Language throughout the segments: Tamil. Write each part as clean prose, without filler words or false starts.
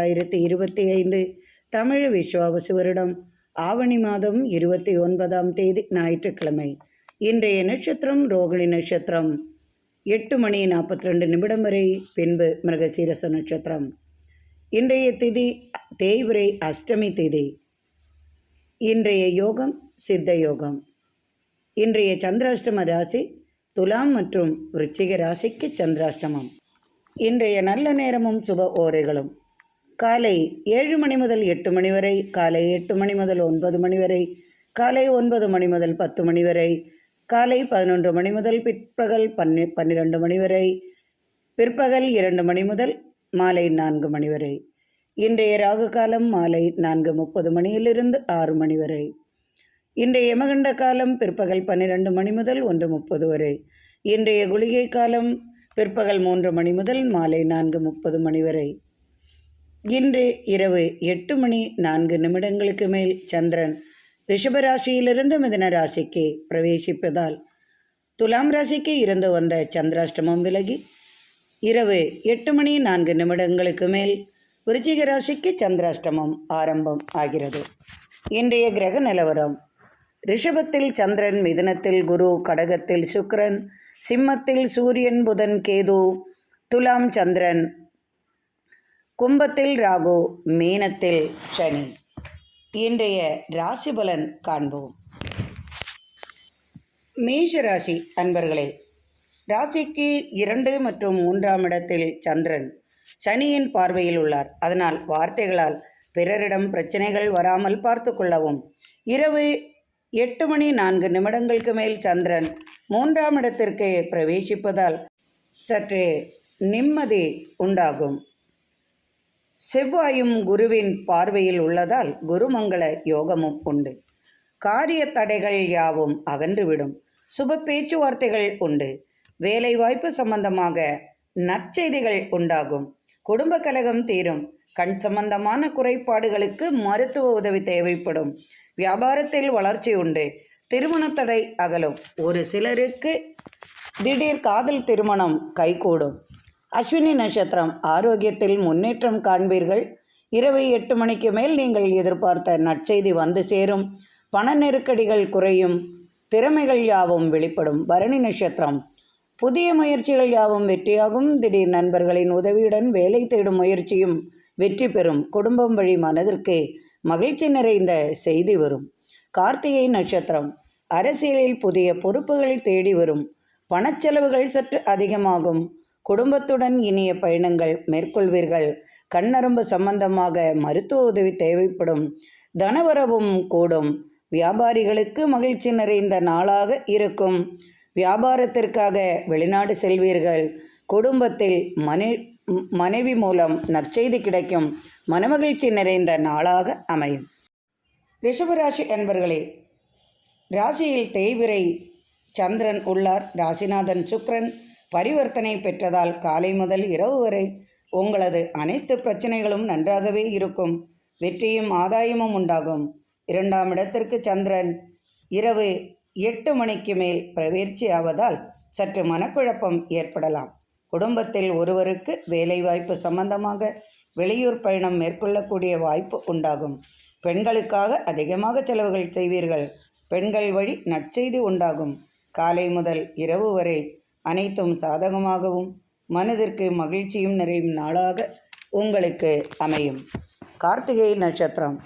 2025 தமிழ் விஸ்வாவசு வருடம் ஆவணி மாதம் 29ஆம் தேதி ஞாயிற்றுக்கிழமை. இன்றைய நட்சத்திரம் ரோகிணி நட்சத்திரம். 8:42 வரை, பின்பு மிருகசீரிஷ நட்சத்திரம். இன்றைய திதி தேய்பிறை அஷ்டமி திதி. இன்றைய யோகம் சித்த யோகம். இன்றைய சந்திராஷ்டம ராசி துலாம் மற்றும் விருச்சிக ராசிக்கு சந்திராஷ்டமம். இன்றைய நல்ல நேரமும் சுப ஓரைகளும் காலை 7 மணி முதல் 8 மணி வரை, காலை 8 மணி முதல் 9 மணி வரை, காலை 9 மணி முதல் 10 மணி வரை, காலை 11 மணி முதல் பிற்பகல் 12 மணி வரை, பிற்பகல் 2 மணி முதல் மாலை 4 மணி வரை. இன்றைய ராகு காலம் மாலை 4:30 மணியிலிருந்து 6 மணி வரை. இன்றைய யமகண்ட காலம் பிற்பகல் 12 மணி முதல் 1:30 வரை. இன்றைய குளிகை காலம் பிற்பகல் 3 மணி முதல் மாலை 4:30 மணி வரை. இன்று இரவு 8:04 மேல் சந்திரன் ரிஷபராசியிலிருந்து மிதுன ராசிக்கு பிரவேசிப்பதால் துலாம் ராசிக்கு இருந்து வந்த சந்திராஷ்டமம் விலகி இரவு 8:04 மேல் விருச்சிக ராசிக்கு சந்திராஷ்டமம் ஆரம்பம் ஆகிறது. இன்றைய கிரக நிலவரம்: ரிஷபத்தில் சந்திரன், மிதுனத்தில் குரு, கடகத்தில் சுக்கிரன், சிம்மத்தில் சூரியன், புதன், கேது, துலாம் சந்திரன், கும்பத்தில் ராகு, மீனத்தில் சனி. இன்றைய ராசி பலன் காண்போம். மேஷ ராசி அன்பர்களே, ராசிக்கு 2 மற்றும் 3ஆம் இடத்தில் சந்திரன் சனியின் பார்வையில் உள்ளார். அதனால் வார்த்தைகளால் பிறரிடம் பிரச்சனைகள் வராமல் பார்த்து கொள்ளவும். இரவு 8:04 மேல் சந்திரன் 3ஆம் இடத்திற்கு பிரவேசிப்பதால் சற்று நிம்மதி உண்டாகும். செவ்வாயும் குருவின் பார்வையில் உள்ளதால் குருமங்கள யோகமும் உண்டு. காரிய தடைகள் யாவும் அகன்றுவிடும். சுப பேச்சுவார்த்தைகள் உண்டு. வேலை வாய்ப்பு சம்பந்தமாக நற்செய்திகள் உண்டாகும். குடும்ப கலகம் தீரும். கண் சம்பந்தமான குறைபாடுகளுக்கு மருத்துவ உதவி தேவைப்படும். வியாபாரத்தில் வளர்ச்சி உண்டு. திருமண தடை அகலும். ஒரு சிலருக்கு திடீர் காதல் திருமணம் கைகூடும். அஸ்வினி நட்சத்திரம். ஆரோக்கியத்தில் முன்னேற்றம் காண்பீர்கள். இரவு 8 மணிக்கு மேல் நீங்கள் எதிர்பார்த்த நற்செய்தி வந்து சேரும். பண நெருக்கடிகள் குறையும். திறமைகள் யாவும் வெளிப்படும். பரணி நட்சத்திரம். புதிய முயற்சிகள் யாவும் வெற்றியாகும். திடீர் நண்பர்களின் உதவியுடன் வேலை தேடும் முயற்சியும் வெற்றி பெறும். குடும்பம் வழி மனதிற்கு மகிழ்ச்சி நிறைந்த செய்தி வரும். கார்த்திகை நட்சத்திரம். அரசியலில் புதிய பொறுப்புகள் தேடி வரும். பணச்செலவுகள் சற்று அதிகமாகும். குடும்பத்துடன் இனிய பயணங்கள் மேற்கொள்வீர்கள். கண்ணரம்பு சம்பந்தமாக மருத்துவ உதவி தேவைப்படும். தனவரவும் கூடும். வியாபாரிகளுக்கு மகிழ்ச்சி நிறைந்த நாளாக இருக்கும். வியாபாரத்திற்காக வெளிநாடு செல்வீர்கள். குடும்பத்தில் மனைவி மூலம் நற்செய்தி கிடைக்கும். மனமகிழ்ச்சி நிறைந்த நாளாக அமையும். ரிஷபராசி என்பர்களே, ராசியில் தேய்பிறை சந்திரன் உள்ளார். ராசிநாதன் சுக்கிரன் பரிவர்த்தனை பெற்றதால் காலை முதல் இரவு வரை உங்களது அனைத்து பிரச்சனைகளும் நன்றாகவே இருக்கும். வெற்றியும் ஆதாயமும் உண்டாகும். 2ஆம் இடத்திற்கு சந்திரன் இரவு 8 மணிக்கு மேல் பிரவேர்ச்சி ஆவதால் சற்று மனக்குழப்பம் ஏற்படலாம். குடும்பத்தில் ஒருவருக்கு வேலைவாய்ப்பு சம்பந்தமாக வெளியூர் பயணம் மேற்கொள்ளக்கூடிய வாய்ப்பு உண்டாகும். பெண்களுக்காக அதிகமாக செலவுகள் செய்வீர்கள். பெண்கள் வழி நற்செய்தி உண்டாகும். காலை முதல் இரவு வரை அனைத்தும் சாதகமாகவும் மனதிற்கு மகிழ்ச்சியும் நிறையும் நாளாக உங்களுக்கு அமையும். கார்த்திகை நட்சத்திரம்.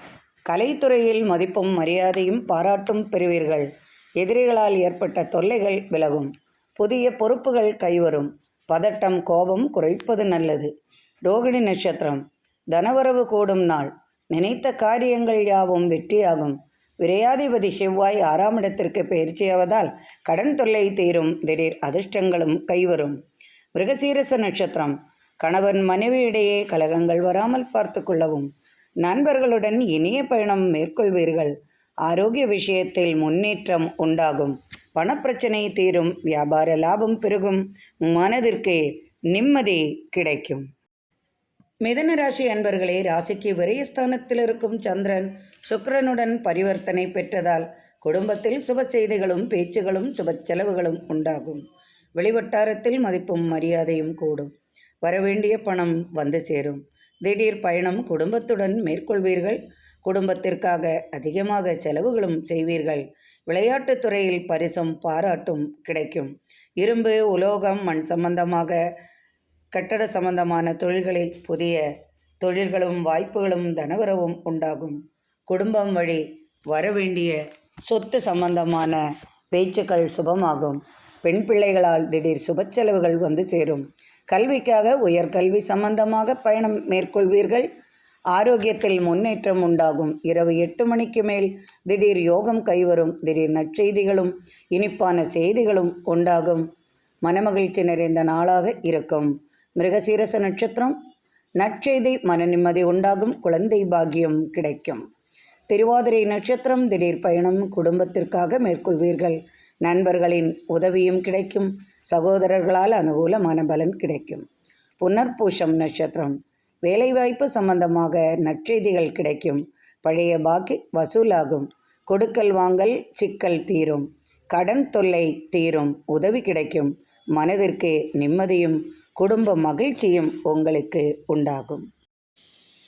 கலைத்துறையில் மதிப்பும் மரியாதையும் பாராட்டும் பெறுவீர்கள். எதிரிகளால் ஏற்பட்ட தொல்லைகள் விலகும். புதிய பொறுப்புகள் கைவரும். பதட்டம் கோபம் குறைப்பது நல்லது. ரோகிணி நட்சத்திரம். தனவரவு கூடும் நாள். நினைத்த காரியங்கள் யாவும் வெற்றியாகும். விரையாதிபதி செவ்வாய் 6ஆம் இடத்திற்கு பயிற்சியாவதால் கடன் தொல்லை தீரும். திடீர் அதிர்ஷ்டங்களும் கைவரும். மிருகசீரிஷ நட்சத்திரம். கணவன் மனைவியிடையே கலகங்கள் வராமல் பார்த்து கொள்ளவும். நண்பர்களுடன் இனிய பயணம் மேற்கொள்வீர்கள். ஆரோக்கிய விஷயத்தில் முன்னேற்றம் உண்டாகும். பணப்பிரச்சனை தீரும். வியாபார லாபம் பெருகும். மனதிற்கு நிம்மதி கிடைக்கும். மிதுன ராசி அன்பர்களே, ராசிக்கு விரயஸ்தானத்தில் இருக்கும் சந்திரன் சுக்கிரனுடன் பரிவர்த்தனை பெற்றதால் குடும்பத்தில் சுப செய்திகளும் பேச்சுகளும் சுப செலவுகளும் உண்டாகும். வெளிவட்டாரத்தில் மதிப்பும் மரியாதையும் கூடும். வரவேண்டிய பணம் வந்து சேரும். திடீர் பயணம் குடும்பத்துடன் மேற்கொள்வீர்கள். குடும்பத்திற்காக அதிகமாக செலவுகளும் செய்வீர்கள். விளையாட்டுத் துறையில் பரிசும் பாராட்டும் கிடைக்கும். இரும்பு, உலோகம், மண் சம்பந்தமாக, கட்டட சம்பந்தமான தொழில்களில் புதிய தொழில்களும் வாய்ப்புகளும் தனவரவும் உண்டாகும். குடும்பம் வழி வரவேண்டிய சொத்து சம்பந்தமான பேச்சுக்கள் சுபமாகும். பெண் பிள்ளைகளால் திடீர் சுப செலவுகள் வந்து சேரும். கல்விக்காக உயர்கல்வி சம்பந்தமாக பயணம் மேற்கொள்வீர்கள். ஆரோக்கியத்தில் முன்னேற்றம் உண்டாகும். இரவு 8 மணிக்கு மேல் திடீர் யோகம் கைவரும். திடீர் நற்செய்திகளும் இனிப்பான செய்திகளும் உண்டாகும். மனமகிழ்ச்சி நிறைந்த நாளாக இருக்கும். மிருகசீரச நட்சத்திரம். நற்செய்தி, மன நிம்மதி உண்டாகும். குழந்தை பாக்கியம் கிடைக்கும். திருவாதிரை நட்சத்திரம். திடீர் பயணம் குடும்பத்திற்காக மேற்கொள்வீர்கள். நண்பர்களின் உதவியும் கிடைக்கும். சகோதரர்களால் அனுகூலமான பலன் கிடைக்கும். புனர்பூசம் நட்சத்திரம். வேலைவாய்ப்பு சம்பந்தமாக நற்செய்திகள் கிடைக்கும். பழைய பாக்கி வசூலாகும். கொடுக்கல் வாங்கல் சிக்கல் தீரும். கடன் தொல்லை தீரும். உதவி கிடைக்கும். மனதிற்கு நிம்மதியும் குடும்ப மகிழ்ச்சியும் உங்களுக்கு உண்டாகும்.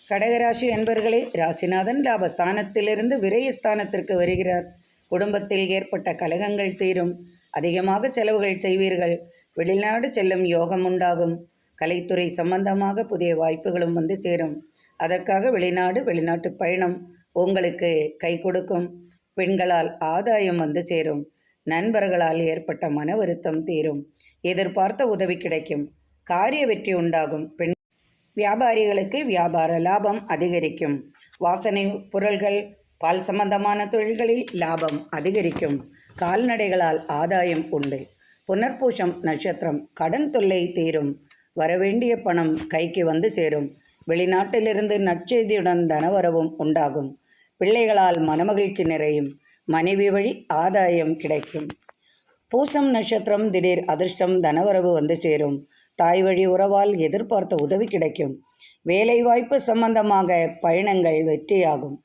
கடகராசி என்பர்களே, ராசிநாதன் லாபஸ்தானத்திலிருந்து விரயஸ்தானத்திற்கு வருகிறார். குடும்பத்தில் ஏற்பட்ட கலகங்கள் தீரும். அதிகமாக செலவுகள் செய்வீர்கள். வெளிநாடு செல்லும் யோகம் உண்டாகும். கலைத்துறை சம்பந்தமாக புதிய வாய்ப்புகளும் வந்து சேரும். அதற்காக வெளிநாட்டு பயணம் உங்களுக்கு கை கொடுக்கும். பெண்களால் ஆதாயம் வந்து சேரும். நண்பர்களால் ஏற்பட்ட மன வருத்தம் தீரும். எதிர்பார்த்த உதவி கிடைக்கும். காரிய வெற்றி உண்டாகும். பெண் வியாபாரிகளுக்கு வியாபார லாபம் அதிகரிக்கும். வாசனை பொருள்கள், பால் சம்பந்தமான தொழில்களில் லாபம் அதிகரிக்கும். கால்நடைகளால் ஆதாயம் உண்டு. புனர்பூசம் நட்சத்திரம். கடன் தொல்லை தீரும். வரவேண்டிய பணம் கைக்கு வந்து சேரும். வெளிநாட்டிலிருந்து நற்செய்தியுடன் தனவரவும் உண்டாகும். பிள்ளைகளால் மனமகிழ்ச்சி நிறையும். மனைவி வழி ஆதாயம் கிடைக்கும். பூசம் நட்சத்திரம். திடீர் அதிர்ஷ்டம், தனவரவு வந்து சேரும். தாய் வழி உறவால் எதிர்பார்த்த உதவி கிடைக்கும். வேலைவாய்ப்பு சம்பந்தமாக பயணங்கள் வெற்றியாகும்.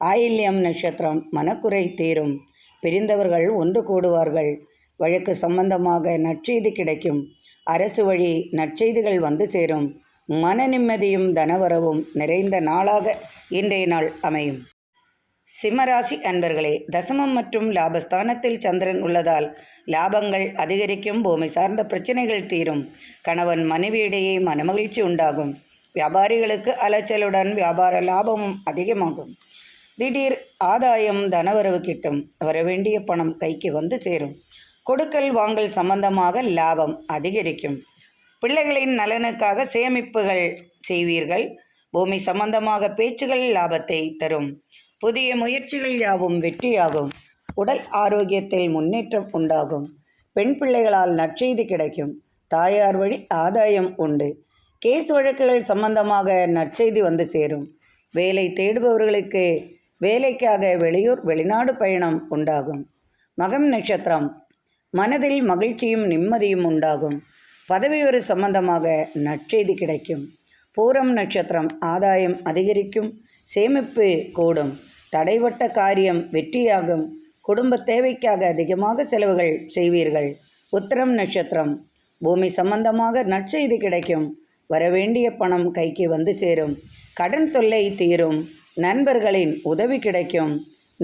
ஆயில்யம் நட்சத்திரம். மனக்குறை தீரும். பிரிந்தவர்கள் ஒன்று கூடுவார்கள். வழக்கு சம்பந்தமாக நற்செய்தி கிடைக்கும். அரசு வழி நற்செய்திகள் வந்து சேரும். மன நிம்மதியும் தனவரவும் நிறைந்த நாளாக இன்றைய நாள் அமையும். சிம்மராசி அன்பர்களே, தசமம் மற்றும் லாபஸ்தானத்தில் சந்திரன் உள்ளதால் லாபங்கள் அதிகரிக்கும். பூமி சார்ந்த பிரச்சனைகள் தீரும். கணவன் மனைவியிடையே மனமகிழ்ச்சி உண்டாகும். வியாபாரிகளுக்கு அலைச்சலுடன் வியாபார லாபமும் அதிகமாகும். திடீர் ஆதாயம், தனவரவு கிட்டும். வரவேண்டிய பணம் கைக்கு வந்து சேரும். கொடுக்கல் வாங்கல் சம்பந்தமாக லாபம் அதிகரிக்கும். பிள்ளைகளின் நலனுக்காக சேமிப்புகள் செய்வீர்கள். பூமி சம்பந்தமாக பேச்சுகள் லாபத்தை தரும். புதிய முயற்சிகள் யாவும் வெற்றியாகும். உடல் ஆரோக்கியத்தில் முன்னேற்றம் உண்டாகும். பெண் பிள்ளைகளால் நற்செய்தி கிடைக்கும். தாயார் வழி ஆதாயம் உண்டு. கேஸ் வழக்குகள் சம்பந்தமாக நற்செய்தி வந்து சேரும். வேலை தேடுபவர்களுக்கு வேலைக்காக வெளியூர் வெளிநாடு பயணம் உண்டாகும். மகம் நட்சத்திரம். மனதில் மகிழ்ச்சியும் நிம்மதியும் உண்டாகும். பதவி உயர்வு சம்பந்தமாக நற்செய்தி கிடைக்கும். பூரம் நட்சத்திரம். ஆதாயம் அதிகரிக்கும். சேமிப்பு கூடும். தடைபட்ட காரியம் வெற்றியாகும். குடும்ப தேவைக்காக அதிகமாக செலவுகள் செய்வீர்கள். உத்திரம் நட்சத்திரம். பூமி சம்பந்தமாக நற்செய்தி கிடைக்கும். வரவேண்டிய பணம் கைக்கு வந்து சேரும். கடன் தொல்லை தீரும். நண்பர்களின் உதவி கிடைக்கும்.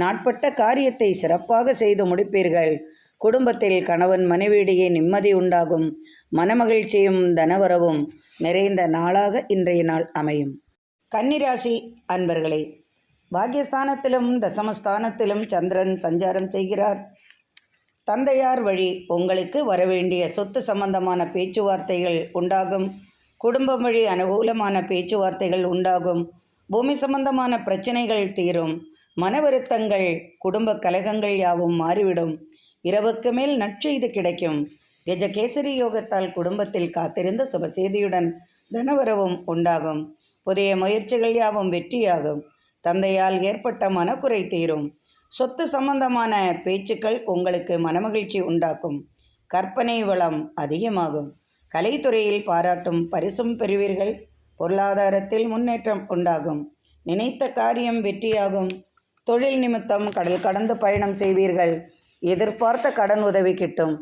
நாட்பட்ட காரியத்தை சிறப்பாக செய்து முடிப்பீர்கள். குடும்பத்தில் கணவன் மனைவியிடையே நிம்மதி உண்டாகும். மனமகிழ்ச்சியும் தனவரவும் நிறைந்த நாளாக இன்றைய நாள் அமையும். கன்னிராசி அன்பர்களே, பாக்கியஸ்தானத்திலும் தசமஸ்தானத்திலும் சந்திரன் சஞ்சாரம் செய்கிறார். தந்தையார் வழி உங்களுக்கு வரவேண்டிய சொத்து சம்பந்தமான பேச்சுவார்த்தைகள் உண்டாகும். குடும்பம் வழி அனுகூலமான பேச்சுவார்த்தைகள் உண்டாகும். பூமி சம்பந்தமான பிரச்சனைகள் தீரும். மன வருத்தங்கள், குடும்ப கலகங்கள் யாவும் மாறிவிடும். இரவுக்கு மேல் நற்செய்தி கிடைக்கும். கஜகேசரி யோகத்தால் குடும்பத்தில் காத்திருந்த சுபசெய்தியுடன் தனவரவும் உண்டாகும். புதிய முயற்சிகள் யாவும் வெற்றியாகும். தந்தையால் ஏற்பட்ட மனக்குறை தீரும். சொத்து சம்பந்தமான பேச்சுக்கள் உங்களுக்கு மனமகிழ்ச்சி உண்டாக்கும். கற்பனை வளம் அதிகமாகும். கலைத்துறையில் பாராட்டும் பரிசும் பெறுவீர்கள். பொருளாதாரத்தில் முன்னேற்றம் உண்டாகும். நினைத்த காரியம் வெற்றியாகும். தொழில் நிமித்தம் கடல் கடந்து பயணம் செய்வீர்கள். எதிர்பார்த்த கடன் உதவி கிட்டும்.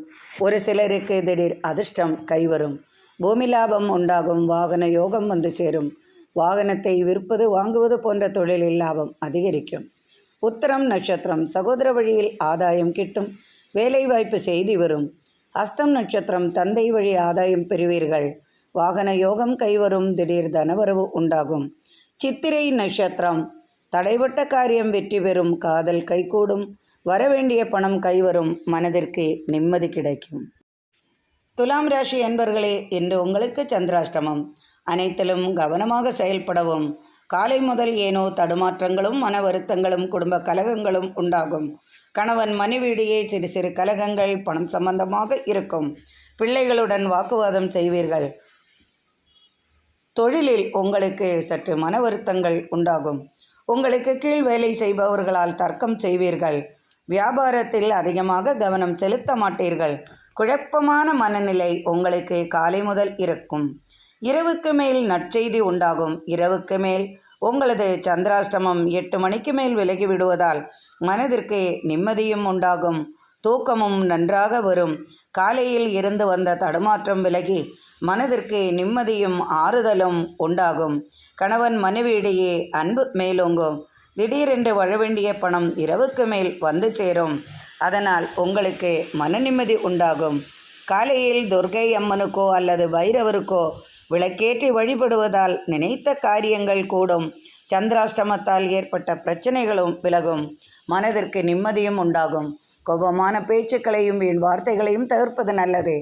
ஒரு சிலருக்கு திடீர் அதிர்ஷ்டம் கைவரும். பூமி லாபம் உண்டாகும். வாகன யோகம் வந்து சேரும். வாகனத்தை விற்பது வாங்குவது போன்ற தொழிலில் லாபம் அதிகரிக்கும். உத்திரம் நட்சத்திரம் சகோதர வழியில் ஆதாயம் கிட்டும். வேலைவாய்ப்பு செய்தி வரும். அஸ்தம் நட்சத்திரம் தந்தை வழி ஆதாயம் பெறுவீர்கள். வாகன யோகம் கைவரும். திடீர் தனவரவு உண்டாகும். சித்திரை நட்சத்திரம் தடைபட்ட காரியம் வெற்றி பெறும். காதல் கைகூடும். வரவேண்டிய பணம் கைவரும். மனதிற்கு நிம்மதி கிடைக்கும். துலாம் ராசி அன்பர்களே, இன்று உங்களுக்கு சந்திராஷ்டமம். அனைத்திலும் கவனமாக செயல்படவும். காலை முதல் ஏனோ தடுமாற்றங்களும் மன வருத்தங்களும் குடும்ப கலகங்களும் உண்டாகும். கணவன் மனைவியிடையே சிறு சிறு கலகங்கள் பணம் சம்பந்தமாக இருக்கும். பிள்ளைகளுடன் வாக்குவாதம் செய்வீர்கள். தொழிலில் உங்களுக்கு சற்று மன வருத்தங்கள் உண்டாகும். உங்களுக்கு கீழ் வேலை செய்பவர்களால் தர்க்கம் செய்வீர்கள். வியாபாரத்தில் அதிகமாக கவனம் செலுத்த மாட்டீர்கள். குழப்பமான மனநிலை உங்களுக்கு காலை முதல் இருக்கும். இரவுக்கு மேல் நற்செய்தி உண்டாகும். இரவுக்கு மேல் உங்களது சந்திராஷ்டமம் 8 மணிக்கு மேல் விலகிவிடுவதால் மனதிற்கு நிம்மதியும் உண்டாகும். தூக்கமும் நன்றாக வரும். காலையில் இருந்து வந்த தடுமாற்றம் விலகி மனதிற்கு நிம்மதியும் ஆறுதலும் உண்டாகும். கணவன் மனைவியிடையே அன்பு மேலோங்கும். திடீரென்று வரவேண்டிய பணம் இரவுக்கு மேல் வந்து சேரும். அதனால் உங்களுக்கு மன நிம்மதி உண்டாகும். காலையில் துர்க்கை அம்மனுக்கோ அல்லது பைரவருக்கோ விளக்கேற்றி வழிபடுவதால் நினைத்த காரியங்கள் கூடும். சந்திராஷ்டமத்தால் ஏற்பட்ட பிரச்சனைகளும் விலகும். மனதிற்கு நிம்மதியும் உண்டாகும். கோபமான பேச்சுக்களையும் வீண் வார்த்தைகளையும் தவிர்ப்பது நல்லது.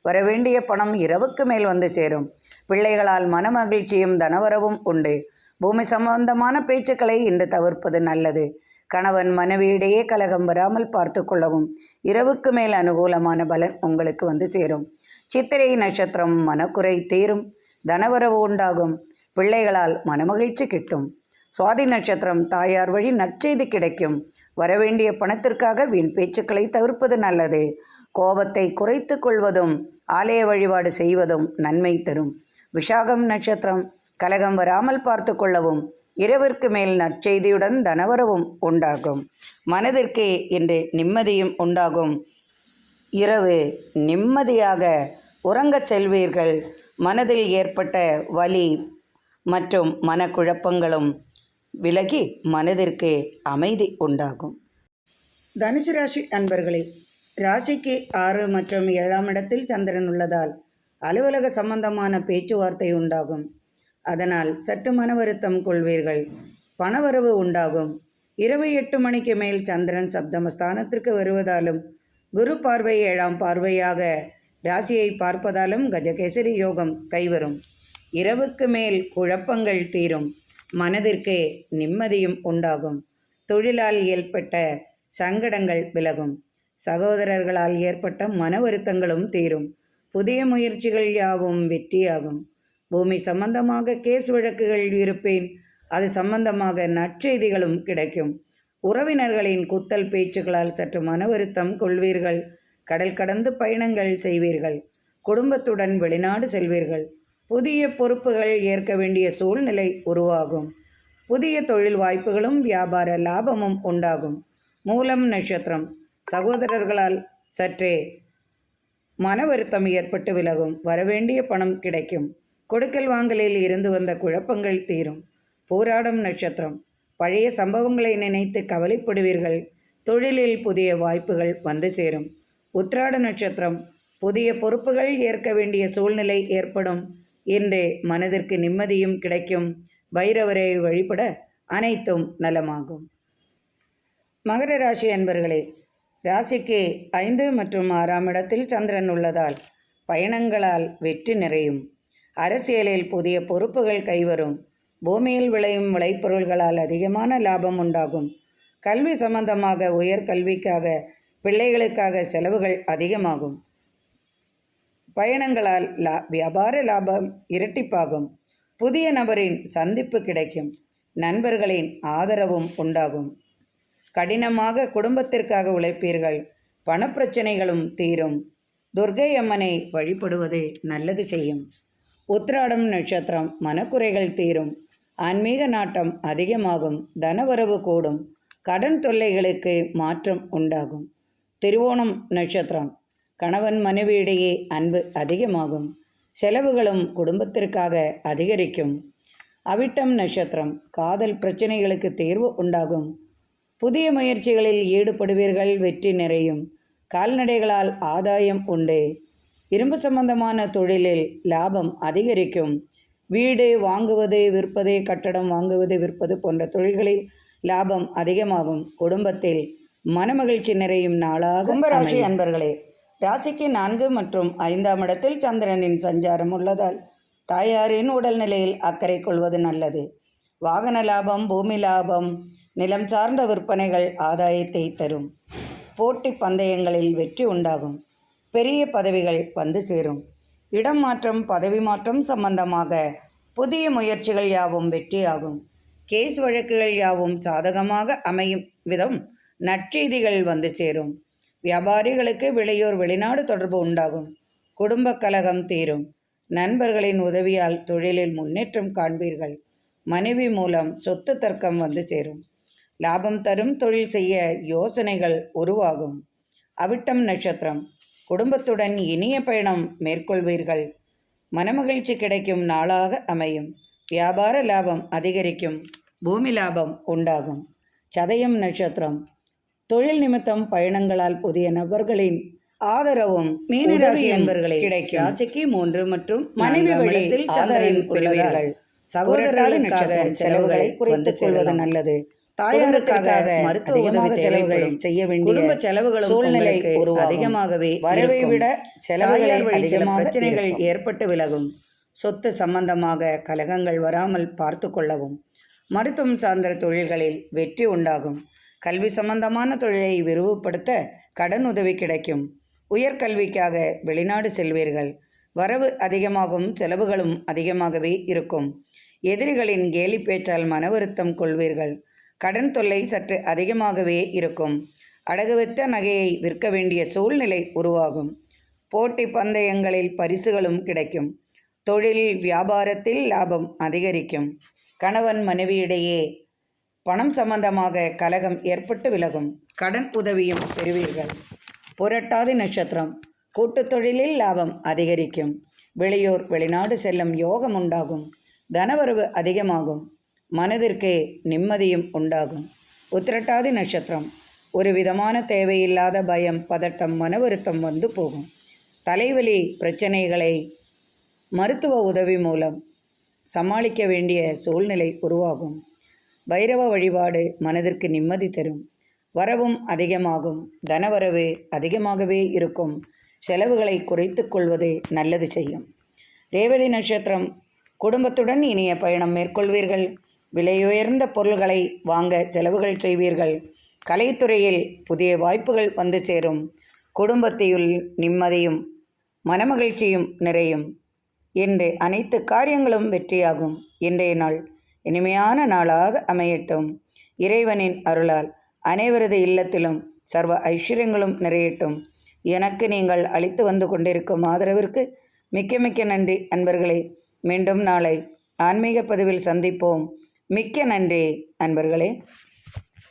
வரவேண்டிய பணம் இரவுக்கு மேல் வந்து சேரும். பிள்ளைகளால் மனமகிழ்ச்சியும் தனவரவும் உண்டு. பூமி சம்பந்தமான பேச்சுக்களை இன்று தவிர்ப்பது நல்லது. கணவன் மனைவியிடையே கலகம் வராமல் பார்த்து கொள்ளவும். இரவுக்கு மேல் அனுகூலமான பலன் உங்களுக்கு வந்து சேரும். சித்திரை நட்சத்திரம் மனக்குறை தீரும். தனவரவு உண்டாகும். பிள்ளைகளால் மனமகிழ்ச்சி கிட்டும். சுவாதி நட்சத்திரம் தாயார் வழி நற்செய்தி கிடைக்கும். வரவேண்டிய பணத்திற்காக வீண் பேச்சுக்களை தவிர்ப்பது நல்லது. கோபத்தை குறைத்து கொள்வதும் ஆலய வழிபாடு செய்வதும் நன்மை தரும். விஷாகம் நட்சத்திரம் கலகம் வராமல் பார்த்து கொள்ளவும். இரவிற்கு மேல் நற்செய்தியுடன் தனவரவும் உண்டாகும். மனதிற்கு இன்று நிம்மதியும் உண்டாகும். இரவு நிம்மதியாக உறங்கச் செல்வீர்கள். மனதில் ஏற்பட்ட வலி மற்றும் மனக்குழப்பங்களும் விலகி மனதிற்கு அமைதி உண்டாகும். தனுசு ராசி அன்பர்களே, ராசிக்கு 6 மற்றும் 7ஆம் இடத்தில் சந்திரன் உள்ளதால் அலுவலக சம்பந்தமான பேச்சுவார்த்தை உண்டாகும். அதனால் சற்று மன வருத்தம் கொள்வீர்கள். பணவரவு உண்டாகும். இரவு 8 மணிக்கு மேல் சந்திரன் சப்தமஸ்தானத்திற்கு வருவதாலும் குரு பார்வை 7ஆம் பார்வையாக ராசியை பார்ப்பதாலும் கஜகேசரி யோகம் கைவரும். இரவுக்கு மேல் குழப்பங்கள் தீரும். மனதிற்கு நிம்மதியும் உண்டாகும். தொழிலால் ஏற்பட்ட சங்கடங்கள் விலகும். சகோதரர்களால் ஏற்பட்ட மன வருத்தங்களும் தீரும். புதிய முயற்சிகள் யாவும் வெற்றியாகும். பூமி சம்பந்தமாக கேஸ் வழக்குகள் இருப்பேன். அது சம்பந்தமாக நற்செய்திகளும் கிடைக்கும். உறவினர்களின் குத்தல் பேச்சுக்களால் சற்று மன வருத்தம் கொள்வீர்கள். கடல் கடந்து பயணங்கள் செய்வீர்கள். குடும்பத்துடன் வெளிநாடு செல்வீர்கள். புதிய பொறுப்புகள் ஏற்க வேண்டிய சூழ்நிலை உருவாகும். புதிய தொழில் வாய்ப்புகளும் வியாபார லாபமும் உண்டாகும். மூலம் நட்சத்திரம் சகோதரர்களால் சற்றே மன வருத்தம் ஏற்பட்டு விலகும். வரவேண்டிய பணம் கிடைக்கும். கொடுக்கல் வாங்கலில் இருந்து வந்த குழப்பங்கள் தீரும். போராடும் நட்சத்திரம் பழைய சம்பவங்களை நினைத்து கவலைப்படுவீர்கள். தொழிலில் புதிய வாய்ப்புகள் வந்து சேரும். உத்திராட நட்சத்திரம் புதிய பொறுப்புகள் ஏற்க வேண்டிய சூழ்நிலை ஏற்படும். இன்று மனதிற்கு நிம்மதியும் கிடைக்கும். பைரவரை வழிபட அனைத்தும் நலமாகும். மகர ராசி அன்பர்களே, ராசிக்கு 5 மற்றும் 6ஆம் இடத்தில் சந்திரன் உள்ளதால் பயணங்களால் வெற்றி நிறையும். அரசியலில் புதிய பொறுப்புகள் கைவரும். பூமியில் விளையும் விளைபொருள்களால் அதிகமான லாபம் உண்டாகும். கல்வி சம்பந்தமாக உயர்கல்விக்காக பிள்ளைகளுக்காக செலவுகள் அதிகமாகும். பயணங்களால் வியாபார லாபம் இரட்டிப்பாகும். புதிய நபரின் சந்திப்பு கிடைக்கும். நண்பர்களின் ஆதரவும் உண்டாகும். கடினமாக குடும்பத்திற்காக உழைப்பீர்கள். பணப்பிரச்சனைகளும் தீரும். துர்க்கை அம்மனை வழிபடுவது நல்லது செய்யும். உத்திராடம் நட்சத்திரம் மனக்குறைகள் தீரும். ஆன்மீக நாட்டம் அதிகமாகும். தனவரவு கூடும். கடன் தொல்லைகளுக்கு மாற்றம் உண்டாகும். திருவோணம் நட்சத்திரம் கணவன் மனைவியிடையே அன்பு அதிகமாகும். செலவுகளும் குடும்பத்திற்காக அதிகரிக்கும். அவிட்டம் நட்சத்திரம். காதல் பிரச்சனைகளுக்கு தேர்வு உண்டாகும். புதிய முயற்சிகளில் ஈடுபடுவீர்கள். வெற்றி நிறையும். கால்நடைகளால் ஆதாயம் உண்டு. இரும்பு சம்பந்தமான தொழிலில் லாபம் அதிகரிக்கும். வீடு வாங்குவது விற்பது, கட்டடம் வாங்குவது விற்பது போன்ற தொழில்களில் லாபம் அதிகமாகும். குடும்பத்தில் மனமகிழ்ச்சி நிறையும் நாளாக. கும்பராசி அன்பர்களே, ராசிக்கு 4 மற்றும் 5ஆம் இடத்தில் சந்திரனின் சஞ்சாரம் உள்ளதால் தாயாரின் உடல்நிலையில் அக்கறை கொள்வது நல்லது. வாகன லாபம், பூமி லாபம், நிலம் சார்ந்த விற்பனைகள் ஆதாயத்தை தரும். போட்டி பந்தயங்களில் வெற்றி உண்டாகும். பெரிய பதவிகள் வந்து சேரும். இடம் மாற்றம், பதவி மாற்றம் சம்பந்தமாக புதிய முயற்சிகள் யாவும் வெற்றியாகும். கேஸ் வழக்குகள் யாவும் சாதகமாக அமையும் விதம் நற்செய்திகள் வந்து சேரும். வியாபாரிகளுக்கு வெளியூர் வெளிநாடு தொடர்பு உண்டாகும். குடும்ப கலகம் தீரும். நண்பர்களின் உதவியால் தொழிலில் முன்னேற்றம் காண்பீர்கள். மனைவி மூலம் சொத்து தர்க்கம் வந்து சேரும். லாபம் தரும் தொழில் செய்ய யோசனைகள் உருவாகும். அவிட்டம் நட்சத்திரம். குடும்பத்துடன் இனிய பயணம் மேற்கொள்வீர்கள். மனமகிழ்ச்சி கிடைக்கும் நாளாக அமையும். வியாபார லாபம் அதிகரிக்கும். பூமி லாபம் உண்டாகும். சதயம் நட்சத்திரம். தொழில் நிமித்தம் பயணங்களால் புதிய நபர்களின் ஆதரவும் மீனராசி என்பர்களே கிடைக்கும். ராசிக்கு 3 மற்றும் மனைவி வழியில் சந்திரன் உள்ளவர்கள் சகோதரர்களுக்காக செலவுகளை குறைத்துக் கொள்வது நல்லது. தாயாருக்காக மருத்துவ செலவுகள் செய்ய வேண்டிய குடும்ப செலவுகளும் சூழ்நிலை அதிகமாகவே வரவை விட செலவுகளை அதிகமாக பிரச்சனைகள் ஏற்பட்டு விலகும். சொத்து சம்பந்தமாக கலகங்கள் வராமல் பார்த்து கொள்ளவும். மருத்துவம் சார்ந்த தொழில்களில் வெற்றி உண்டாகும். கல்வி சம்பந்தமான தொழிலை விரிவுபடுத்த கடன் உதவி கிடைக்கும். உயர்கல்விக்காக வெளிநாடு செல்வீர்கள். வரவு அதிகமாகும், செலவுகளும் அதிகமாகவே இருக்கும். எதிரிகளின் கேலி பேச்சால் மன வருத்தம் கொள்வீர்கள். கடன் தொல்லை சற்று அதிகமாகவே இருக்கும். அடகு வைத்த நகையை விற்க வேண்டிய சூழ்நிலை உருவாகும். போட்டி பந்தயங்களில் பரிசுகளும் கிடைக்கும். தொழில் வியாபாரத்தில் லாபம் அதிகரிக்கும். கணவன் மனைவியிடையே பணம் சம்பந்தமாக கலகம் ஏற்பட்டு விலகும். கடன் உதவியும் பெறுவீர்கள். புரட்டாதி நட்சத்திரம். கூட்டுத் தொழிலில் லாபம் அதிகரிக்கும். வெளியூர் வெளிநாடு செல்லும் யோகம் உண்டாகும். தனவரவு அதிகமாகும். மனதிற்கு நிம்மதியும் உண்டாகும். உத்திரட்டாதி நட்சத்திரம். ஒரு விதமான தேவையில்லாத பயம், பதட்டம், மன வருத்தம் வந்து போகும். தலைவலி பிரச்சனைகளை மருத்துவ உதவி மூலம் சமாளிக்க வேண்டிய சூழ்நிலை உருவாகும். பைரவ வழிபாடு மனதிற்கு நிம்மதி தரும். வரவும் அதிகமாகும். தனவரவு அதிகமாகவே இருக்கும். செலவுகளை குறைத்து கொள்வது நல்லது செய்யும். ரேவதி நட்சத்திரம். குடும்பத்துடன் இனிய பயணம் மேற்கொள்வீர்கள். விலையுயர்ந்த பொருள்களை வாங்க செலவுகள் செய்வீர்கள். கலைத்துறையில் புதிய வாய்ப்புகள் வந்து சேரும். குடும்பத்தில் நிம்மதியும் மனமகிழ்ச்சியும் நிறையும். இன்று அனைத்து காரியங்களும் வெற்றியாகும். இன்றைய நாள் இனிமையான நாளாக அமையட்டும். இறைவனின் அருளால் அனைவரது இல்லத்திலும் சர்வ ஐஸ்வர்யங்களும் நிறையட்டும். எனக்கு நீங்கள் அளித்து வந்து கொண்டிருக்கும் ஆதரவிற்கு மிக்க மிக்க நன்றி அன்பர்களே. மீண்டும் நாளை ஆன்மீக பதிவில் சந்திப்போம். மிக்க நன்றி அன்பர்களே.